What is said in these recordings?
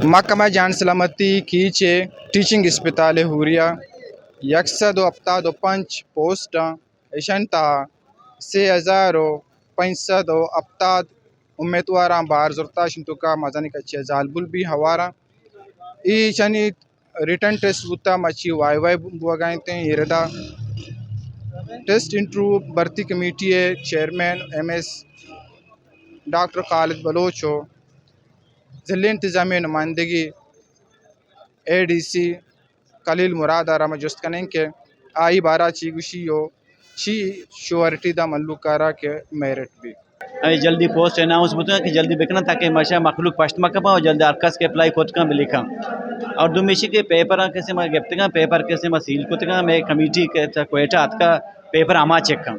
محکمہ جان سلامتی کیچے ٹیچنگ اسپتال ہوریا 175 پوسٹاں ایشنتا 3570 امیدواراں بار زرتا شنتوکا مزانی کچے زالبل بھی ہوارا ای چنی ریٹن ٹیسٹ بوتا مچی وائی بوگائنتے ایردا ٹیسٹ انٹرو بھرتی کمیٹی چیئرمین MS ڈاکٹر خالد بلوچو ضلع انتظامیہ نمائندگی ADC خلیل مراد آرامہ جست کنیں کہ آئی بارہ چی گوشیو چی شوارٹی دا ملوکارا کے میرٹ بھی جلدی پوسٹ اناؤنس ہوتا ہے کہ جلدی بکنا تاکہ ماشا مخلوق پشت مکبا اور جلدی ارکس کے اپلائی خود کا لکھا اور دومیشی کے پیپر کیسے میں گپتگا پیپر کیسے میں سیل کتگا میں کمیٹی کے کوئٹہ ات کا پیپر اما چیک کا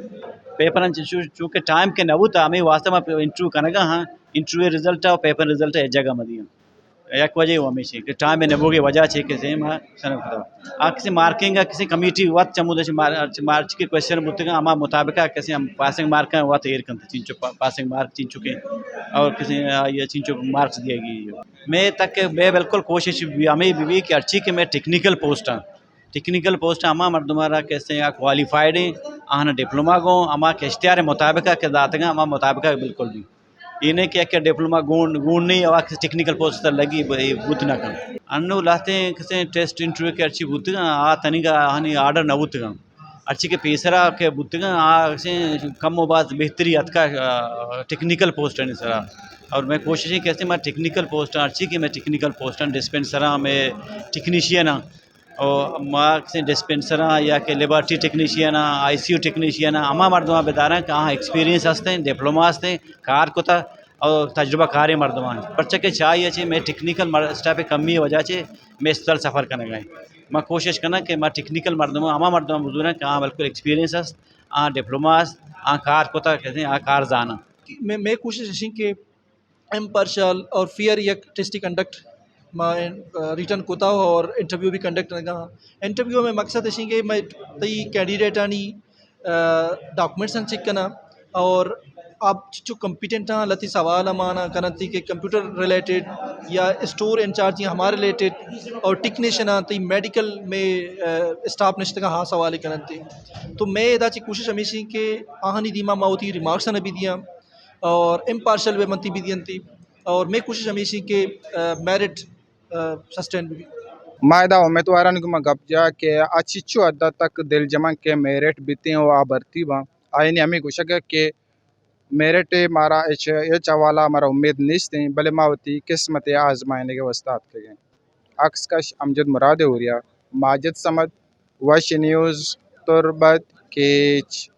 پیپر چونکہ ٹائم کے نبو تھا ہمیں واسطہ میں انٹرویو کنگا ہاں انٹرویو رزلٹ اور پیپر رزلٹ ایک جگہ میں دیا یک وجہ وہ ہمیشہ کہ ٹائم میں نبو کی وجہ چھے کہ سے میں سنو کتا کسی مارکنگ کسی کمیٹی وقت چمو دے مارچ کے کوئسچن بتگا اما مطابقہ کسی ہم پاسنگ مارک ہیں وقت ایر کنتے چینچو پاسنگ مارک چینچو کے اور کسی یہ چینچو مارکس دیا گئی میں تک میں بالکل کوشش بھی ہمیں بھی کہ اچھی کہ میں ٹیکنیکل پوسٹ ہوں ٹیکنیکل پوسٹ اما مردمارا کیسے یا کوالیفائڈ ہیں آنا ڈپلوما گو اما کے اشتہار مطابقہ کے داتگا اما مطابقہ بالکل بھی یہ نہیں کہ ڈپلوما گون نہیں اور کسی ٹیکنیکل پوسٹ تر لگی بوت نہ کم انو لاتے ہیں کسی ٹیسٹ انٹرویو کے اچھی بوتگا تنیگا ہنی آرڈر نہ بوتگا اچھی کے پیسرا کے بوتگا کم و بعض بہتری اتکا ٹیکنیکل پوسٹ ہے سرا اور میں کوششیں کیسے میں ٹیکنیکل پوسٹ اچھی کہ میں ٹیکنیکل پوسٹ ڈسپینسرا میں ٹیکنیشین اور ماں کسی ڈسپینسرا یا کہ لیبارٹری ٹیکنیشین ICU ٹیکنیشین اما مردمہ بدارا کہ ایکسپیرینس ہستے ڈپلوما ہستے کار کوتا اور تجربہ کاری مردمان پرچہ کے چاہیے چھے میں ٹیکنیکل سٹاف کمی وجہ چھے میں استل سفر کرنے گئے میں کوشش کرنا کہ میں ٹیکنیکل مردمہ اما مردمہ بزرگ ہیں کہ بالکل ایکسپیرینس ہست ڈپلوما ہست کار کوتا کہتے ہیں کار زانا میں کوشش اچھی کہ امپارشل اور فیئر یک ٹیسٹی کنڈکٹ میں ریٹن کوتا اور انٹرویو بھی کنڈکٹ کرنا انٹرویو میں مقصد اچھی کہ میں تی کینڈیڈیٹ آنی ڈاکومنٹس چیک کرنا اور آپ جو کمپیٹنٹ ہیں لتی سوال مانا کرنتی کہ کمپیوٹر ریلیٹڈ یا اسٹور انچارج یا ہمارے ریلیٹڈ اور ٹیکنیشین تی میڈیکل میں اسٹاف نشتگا ہاں سوال کرنتی تو میں ادا چی کوشش ہمیشہ کہ آہنی دیما ماوتی ریمارکس نہ بھی دیا اور امپارشل وے منتی بھی دینتی اور میں کوشش ہمیشہ کہ میرٹ سسٹین بھی مائدہ امیدواران کو گپ جا کہ اچھو عدہ تک دل جمع کے میرٹ بیتے ہیں و آبرتی با آئینی ہمیں گوشگا کہ میرٹ مارا یہ چوالا ہمارا امید نیست ہیں بلے ماوتی قسمت آزمائنے کے وسطات کے گئے عکس کش امجد مراد ہوریا ماجد سمد وش نیوز تربت کیچ